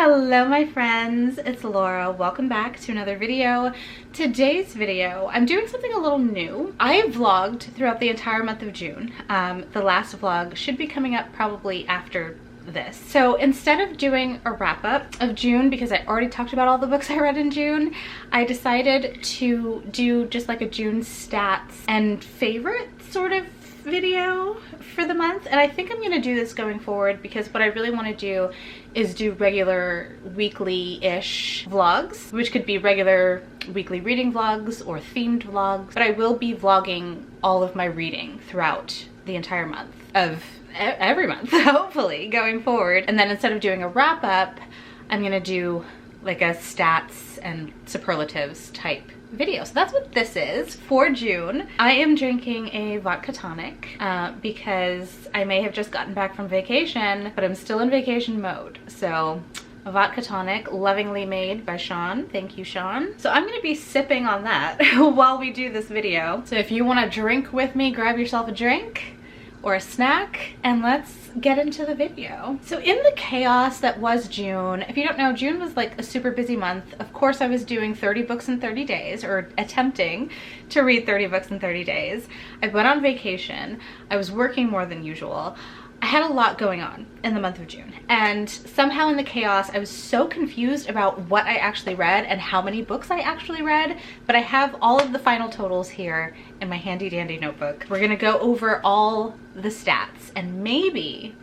Hello my friends, it's Laura. Welcome back to another video. Today's video, I'm doing something a little new. I vlogged throughout the entire month of June. The last vlog should be coming up probably after this. So instead of doing a wrap up of June, because I already talked about all the books I read in June, I decided to do just like a June stats and favorite sort of video for the month. And I think I'm gonna do this going forward because what I really want to do is do regular weekly-ish vlogs, which could be regular weekly reading vlogs or themed vlogs, but I will be vlogging all of my reading throughout the entire month of every month, hopefully, going forward. And then instead of doing a wrap up, I'm gonna do like a stats and superlatives type video. So that's what this is for June. I am drinking a vodka tonic because I may have just gotten back from vacation, but I'm still in vacation mode. So a vodka tonic, lovingly made by Sean. Thank you, Sean. So I'm gonna be sipping on that while we do this video. So if you wanna drink with me, grab yourself a drink or a snack and let's get into the video. So in the chaos that was June, if you don't know, June was like a super busy month. Of course, I was doing 30 books in 30 days, or attempting to read 30 books in 30 days. I went on vacation. I was working more than usual. I had a lot going on in the month of June, and somehow in the chaos I was so confused about what I actually read and how many books I actually read, but I have all of the final totals here in my handy dandy notebook. We're gonna go over all the stats, and maybe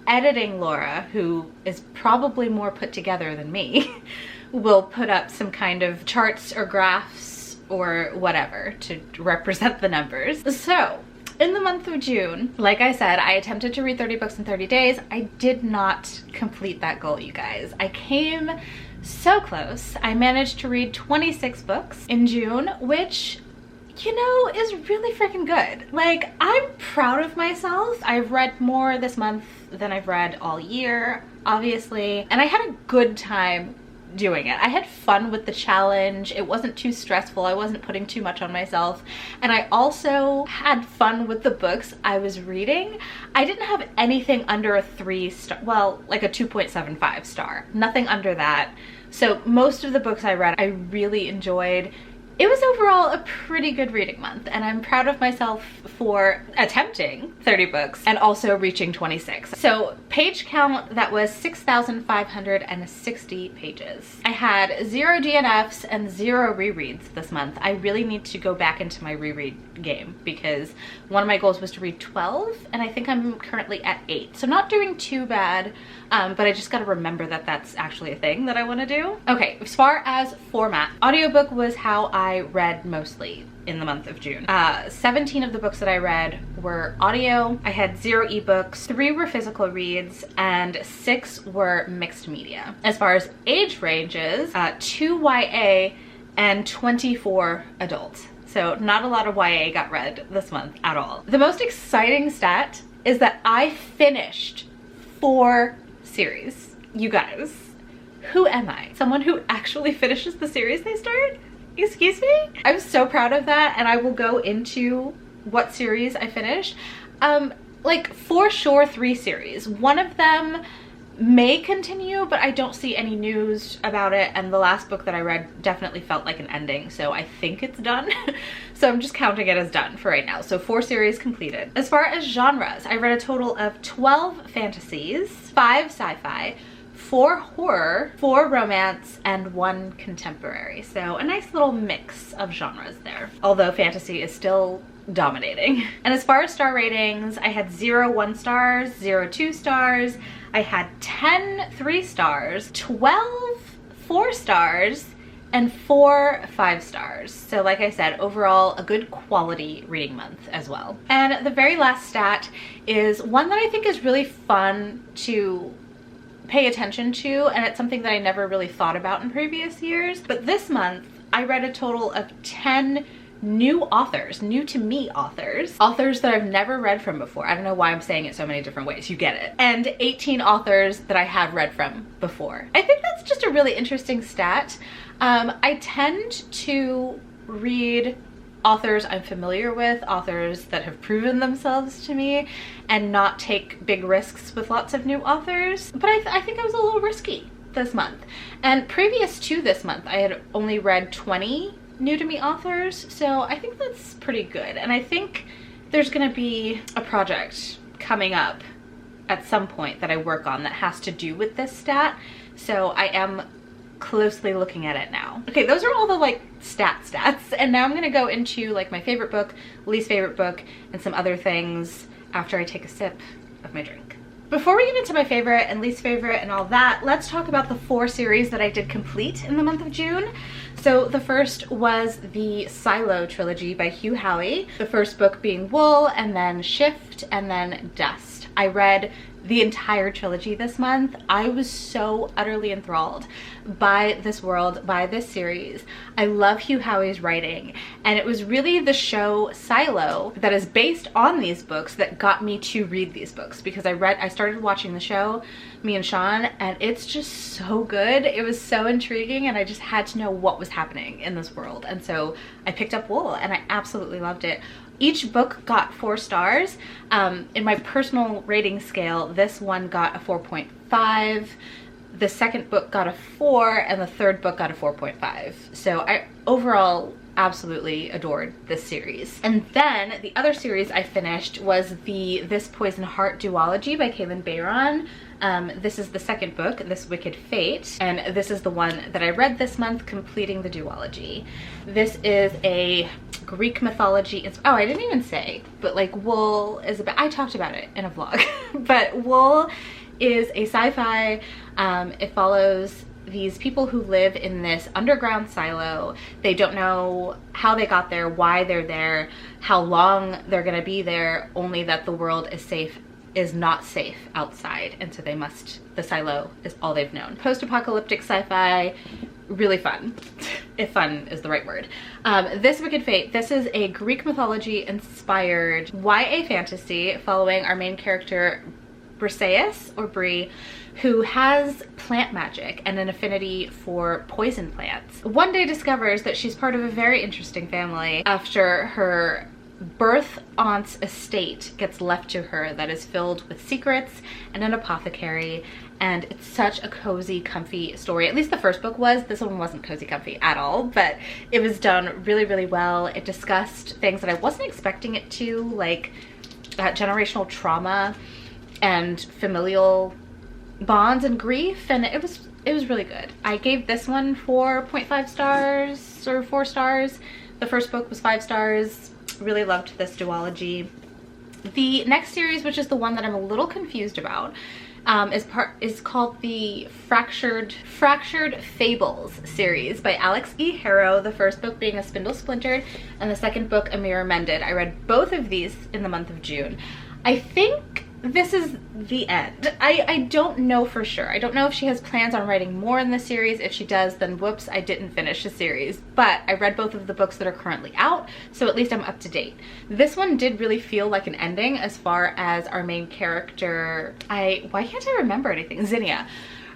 editing Laura, who is probably more put together than me, will put up some kind of charts or graphs or whatever to represent the numbers. So in the month of June, like I said, I attempted to read 30 books in 30 days. I did not complete that goal, you guys. I came so close. I managed to read 26 books in June, which, you know, is really freaking good. Like, I'm proud of myself. I've read more this month than I've read all year, obviously, and I had a good time doing it. I had fun with the challenge. It wasn't too stressful. I wasn't putting too much on myself. And I also had fun with the books I was reading. I didn't have anything under a 3-star, well, like a 2.75 star. Nothing under that. So most of the books I read, I really enjoyed. It was overall a pretty good reading month, and I'm proud of myself for attempting 30 books and also reaching 26. So page count, that was 6,560 pages. I had 0 DNFs and 0 rereads this month. I really need to go back into my reread game because one of my goals was to read 12, and I think I'm currently at 8. So not doing too bad, but I just gotta remember that that's actually a thing that I wanna do. Okay, as far as format, audiobook was how I read mostly in the month of June. 17 of the books that I read were audio. I had 0 ebooks, 3 were physical reads, and 6 were mixed media. As far as age ranges, 2 YA and 24 adult. So not a lot of YA got read this month at all. The most exciting stat is that I finished 4 series. You guys, who am I? Someone who actually finishes the series they start? Excuse me? I'm so proud of that, and I will go into what series I finished. Like for sure 3 series. One of them may continue, but I don't see any news about it, and the last book that I read definitely felt like an ending, so I think it's done. So I'm just counting it as done for right now. So 4 series completed. As far as genres, I read a total of 12 fantasies, 5 sci-fi, 4 horror, 4 romance, and 1 contemporary. So a nice little mix of genres there, although fantasy is still dominating. And as far as star ratings, I had 0 1 stars, 0 2 stars, I had 10 3 stars, 12 4 stars, and 4 5 stars. So like I said, overall a good quality reading month as well. And the very last stat is one that I think is really fun to pay attention to, and it's something that I never really thought about in previous years. But this month I read a total of 10 new authors, new to me authors that I've never read from before. I don't know why I'm saying it so many different ways, you get it. And 18 authors that I have read from before. I think that's just a really interesting stat. I tend to read authors I'm familiar with, authors that have proven themselves to me, and not take big risks with lots of new authors. But I think I was a little risky this month. And previous to this month, I had only read 20 new to me authors, so I think that's pretty good. And I think there's gonna be a project coming up at some point that I work on that has to do with this stat, so I am closely looking at it now. Okay, those are all the like stats, and now I'm gonna go into like my favorite book, least favorite book, and some other things after I take a sip of my drink. Before we get into my favorite and least favorite and all that, let's talk about the 4 series that I did complete in the month of June. So the first was the Silo trilogy by Hugh Howey. The first book being Wool, and then Shift, and then Dust. I read the entire trilogy this month. I was so utterly enthralled by this world, by this series. I love Hugh Howey's writing, and it was really the show Silo that is based on these books that got me to read these books, because I started watching the show, me and Sean, and it's just so good. It was so intriguing, and I just had to know what was happening in this world, and so I picked up Wool, and I absolutely loved it. Each book got 4 stars. In my personal rating scale, this one got a 4.5. The second book got a 4, and the third book got a 4.5. So I overall absolutely adored this series. And then the other series I finished was the This Poison Heart duology by Kaylin Bayron. This is the second book, This Wicked Fate, and this is the one that I read this month, completing the duology. This is a Greek mythology. Oh, I didn't even say, but like Wool is about, I talked about it in a vlog, but Wool is a sci-fi. It follows these people who live in this underground silo. They don't know how they got there, why they're there, how long they're gonna be there, only that the world is not safe outside, and so they must, the silo is all they've known. Post-apocalyptic sci-fi, really fun, if fun is the right word. This Wicked Fate, this is a Greek mythology inspired YA fantasy following our main character Briseis, or Bree, who has plant magic and an affinity for poison plants. One day discovers that she's part of a very interesting family after her birth aunt's estate gets left to her that is filled with secrets and an apothecary, and it's such a cozy, comfy story. At least the first book was. This one wasn't cozy, comfy at all, but it was done really, really well. It discussed things that I wasn't expecting it to, like generational trauma and familial bonds and grief, and it was really good. I gave this one 4.5 stars or 4 stars. The first book was 5 stars. Really loved this duology. The next series, which is the one that I'm a little confused about, is called the Fractured Fables series by Alex E. Harrow. The first book being A Spindle Splintered, and the second book A Mirror Mended. I read both of these in the month of June. I think this is the end. I don't know for sure. I don't know if she has plans on writing more in the series. If she does, then whoops, I didn't finish the series. But I read both of the books that are currently out, so at least I'm up to date. This one did really feel like an ending as far as our main character, why can't I remember anything? Zinnia.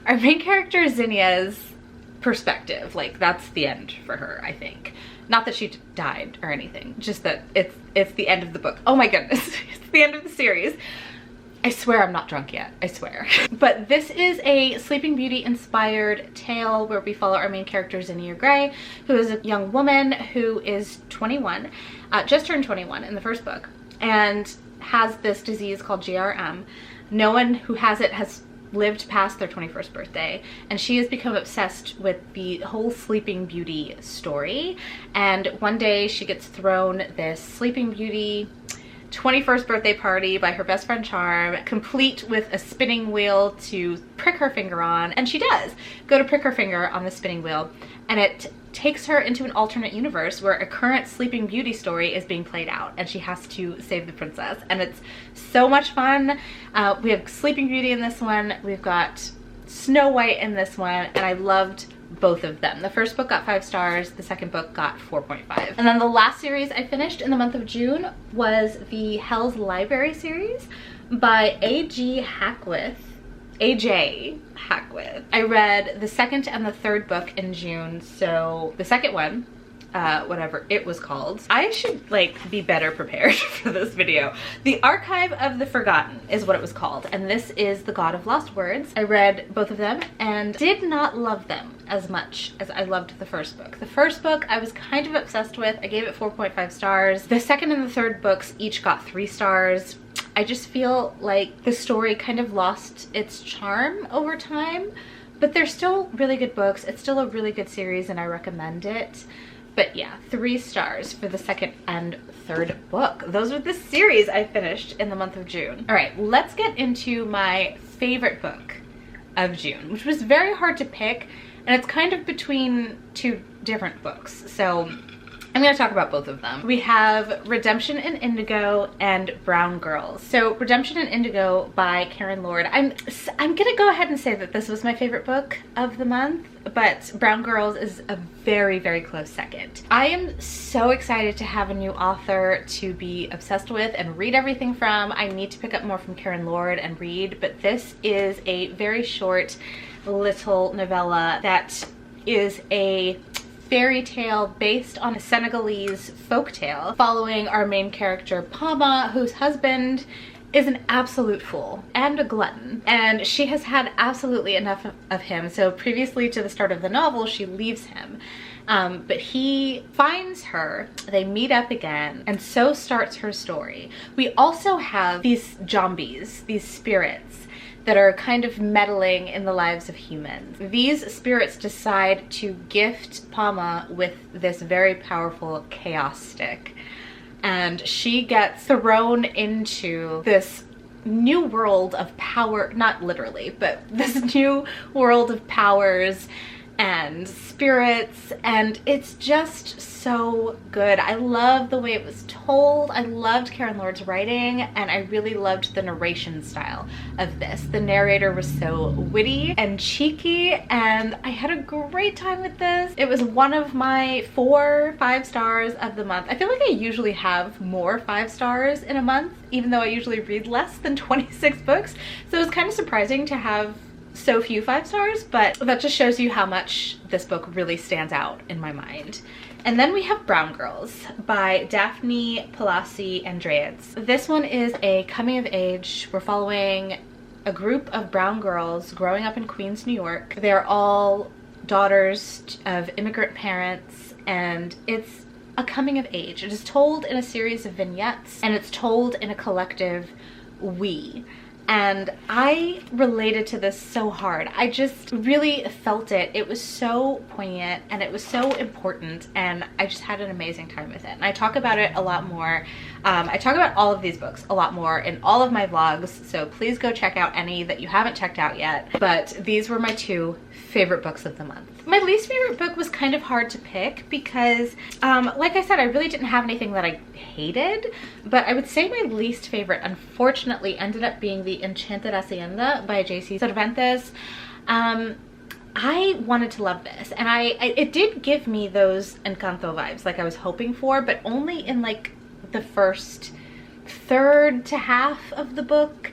Our main character Zinnia's perspective, like that's the end for her, I think. Not that she died or anything, just that it's the end of the book. Oh my goodness, it's the end of the series. I swear I'm not drunk yet, I swear. But this is a Sleeping Beauty inspired tale where we follow our main character Zinnia Gray, who is a young woman who is 21, just turned 21 in the first book, and has this disease called GRM. No one who has it has lived past their 21st birthday, and she has become obsessed with the whole Sleeping Beauty story. And one day she gets thrown this Sleeping Beauty 21st birthday party by her best friend Charm, complete with a spinning wheel to prick her finger on, and she does go to prick her finger on the spinning wheel, and it takes her into an alternate universe where a current Sleeping Beauty story is being played out, and she has to save the princess, and it's so much fun. We have Sleeping Beauty in this one, we've got Snow White in this one, and I loved both of them. The first book got 5 stars, the second book got 4.5. And then the last series I finished in the month of June was the Hell's Library series by AJ Hackworth. I read the second and the third book in June. So the second one whatever it was called. I should like be better prepared for this video. The Archive of the Forgotten is what it was called, and this is The God of Lost Words. I read both of them and did not love them as much as I loved the first book. The first book I was kind of obsessed with. I gave it 4.5 stars. The second and the third books each got 3 stars. I just feel like the story kind of lost its charm over time, but they're still really good books. It's still a really good series and I recommend it. But yeah, 3 stars for the second and third book. Those are the series I finished in the month of June. All right, let's get into my favorite book of June, which was very hard to pick, and it's kind of between 2 different books. So I'm going to talk about both of them. We have Redemption in Indigo and Brown Girls. So Redemption in Indigo by Karen Lord. I'm going to go ahead and say that this was my favorite book of the month, but Brown Girls is a very, very close second. I am so excited to have a new author to be obsessed with and read everything from. I need to pick up more from Karen Lord and read, but this is a very short little novella that is a fairy tale based on a Senegalese folktale following our main character Pama, whose husband is an absolute fool and a glutton, and she has had absolutely enough of him. So previously to the start of the novel, she leaves him, but he finds her, they meet up again, and so starts her story. We also have these zombies, these spirits that are kind of meddling in the lives of humans. These spirits decide to gift Pama with this very powerful chaos stick, and she gets thrown into this new world of power, not literally, but this new world of powers and spirits, and it's just so good. I love the way it was told. I loved Karen Lord's writing, and I really loved the narration style of this. The narrator was so witty and cheeky, and I had a great time with this. It was one of my 4-5 stars of the month. I feel like I usually have more 5 stars in a month, even though I usually read less than 26 books. So it was kind of surprising to have so few 5 stars, but that just shows you how much this book really stands out in my mind. And then we have Brown Girls by Daphne Palasi Andreades. This one is a coming of age. We're following a group of brown girls growing up in Queens, New York. They're all daughters of immigrant parents, and it's a coming of age. It is told in a series of vignettes, and it's told in a collective we. And I related to this so hard. I just really felt it. It was so poignant and it was so important, and I just had an amazing time with it. And I talk about it a lot more. I talk about all of these books a lot more in all of my vlogs, so please go check out any that you haven't checked out yet. But these were my 2 favorite books of the month. My least favorite book was kind of hard to pick because, like I said, I really didn't have anything that I hated, but I would say my least favorite, unfortunately, ended up being The Enchanted Hacienda by J.C. Cervantes. I wanted to love this, and it did give me those Encanto vibes like I was hoping for, but only in like the first third to half of the book.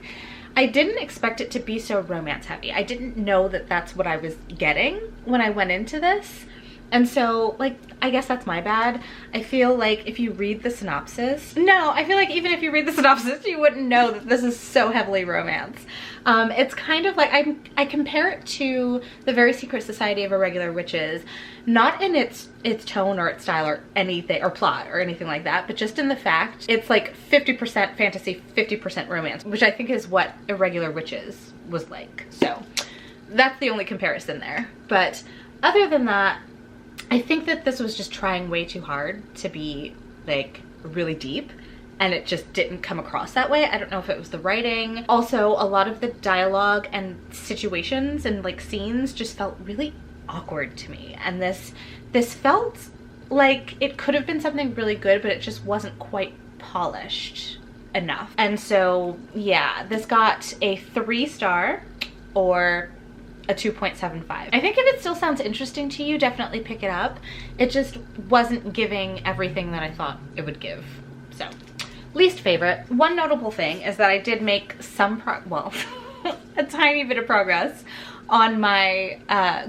I didn't expect it to be so romance heavy. I didn't know that that's what I was getting when I went into this. And so, like, I guess that's my bad. I feel like if you read the synopsis, I feel like even if you read the synopsis, you wouldn't know that this is so heavily romance. It's kind of like, I compare it to The Very Secret Society of Irregular Witches, not in its tone or its style or anything, or plot or anything like that, but just in the fact it's like 50% fantasy, 50% romance, which I think is what Irregular Witches was like. So that's the only comparison there. But other than that, I think that this was just trying way too hard to be like really deep, and it just didn't come across that way. I don't know if it was the writing. Also, a lot of the dialogue and situations and like scenes just felt really awkward to me, and this felt like it could have been something really good, but it just wasn't quite polished enough. And so yeah, this got a 3 star or a 2.75. I think if it still sounds interesting to you, definitely pick it up. It just wasn't giving everything that I thought it would give. So, least favorite. One notable thing is that I did make some a tiny bit of progress on my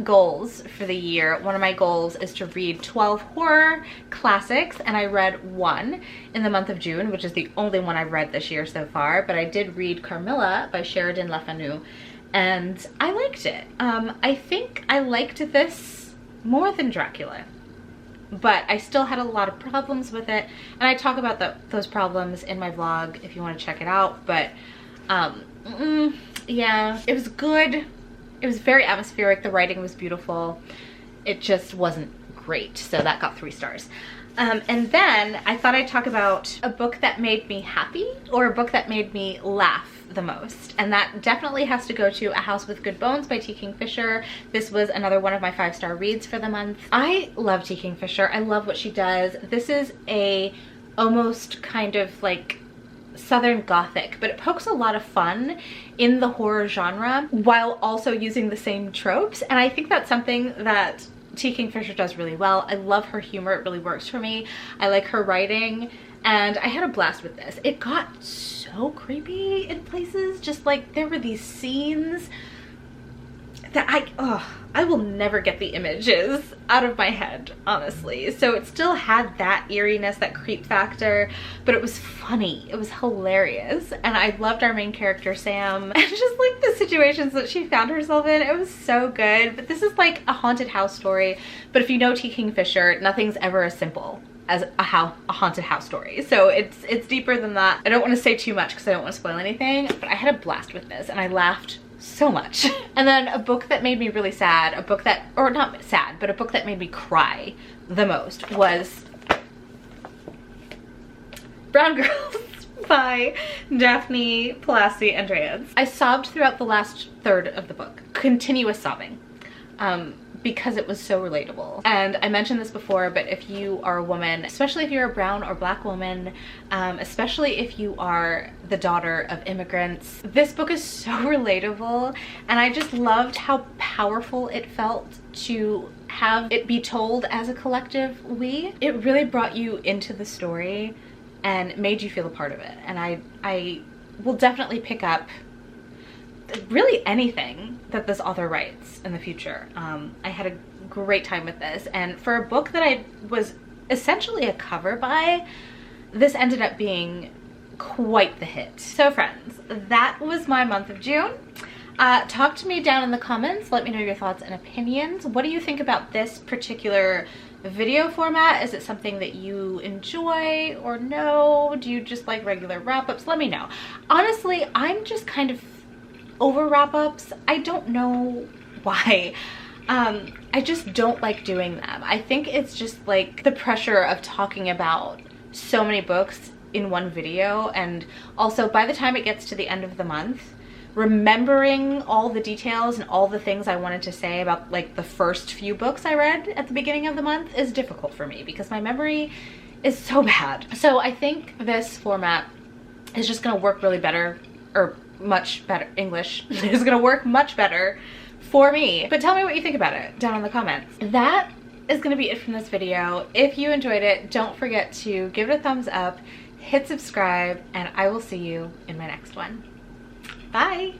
goals for the year. One of my goals is to read 12 horror classics, and I read one in the month of June, which is the only one I've read this year so far, but I did read Carmilla by Sheridan Le Fanu, and I liked it. I think I liked this more than Dracula, but I still had a lot of problems with it, and I talk about those problems in my vlog if you want to check it out. But yeah, it was good. It was very atmospheric. The writing was beautiful. It just wasn't great, so that got 3 stars. And then I thought I'd talk about a book that made me happy, or a book that made me laugh the most, and that definitely has to go to A House with Good Bones by T. Kingfisher. This was another one of my 5-star reads for the month. I love T. Kingfisher. I love what she does. This is a almost kind of like Southern Gothic, but it pokes a lot of fun in the horror genre while also using the same tropes, and I think that's something that T. Kingfisher does really well. I love her humor. It really works for me. I like her writing, and I had a blast with this. It got so creepy in places. Just like there were these scenes that I will never get the images out of my head, honestly. So it still had that eeriness, that creep factor, but it was funny. It was hilarious. And I loved our main character, Sam, and just like the situations that she found herself in. It was so good. But this is like a haunted house story. But if you know T. Kingfisher, nothing's ever as simple as a haunted house story. So it's deeper than that. I don't want to say too much because I don't want to spoil anything, but I had a blast with this and I laughed so much. And then a book that made me really sad, a book that, or not sad, but a book that made me cry the most was Brown Girls by Daphne Palasi Andreas. I sobbed throughout the last third of the book. Continuous sobbing. Because it was so relatable. And I mentioned this before, but if you are a woman, especially if you're a brown or black woman, especially if you are the daughter of immigrants, this book is so relatable, and I just loved how powerful it felt to have it be told as a collective we. It really brought you into the story and made you feel a part of it, and I will definitely pick up really anything that this author writes in the future. I had a great time with this, and for a book that I was essentially a cover by, this ended up being quite the hit. So friends, that was my month of June. Talk to me down in the comments. Let me know your thoughts and opinions. What do you think about this particular video format? Is it something that you enjoy or no? Do you just like regular wrap-ups? Let me know. Honestly, I'm just kind of over wrap-ups. I don't know why. I just don't like doing them. I think it's just like the pressure of talking about so many books in one video, and also by the time it gets to the end of the month, remembering all the details and all the things I wanted to say about like the first few books I read at the beginning of the month is difficult for me because my memory is so bad. So I think this format is just gonna work really better, or much better. English is gonna work much better for me. But tell me what you think about it down in the comments. That is gonna be it from this video. If you enjoyed it, don't forget to give it a thumbs up, hit subscribe, and I will see you in my next one. Bye.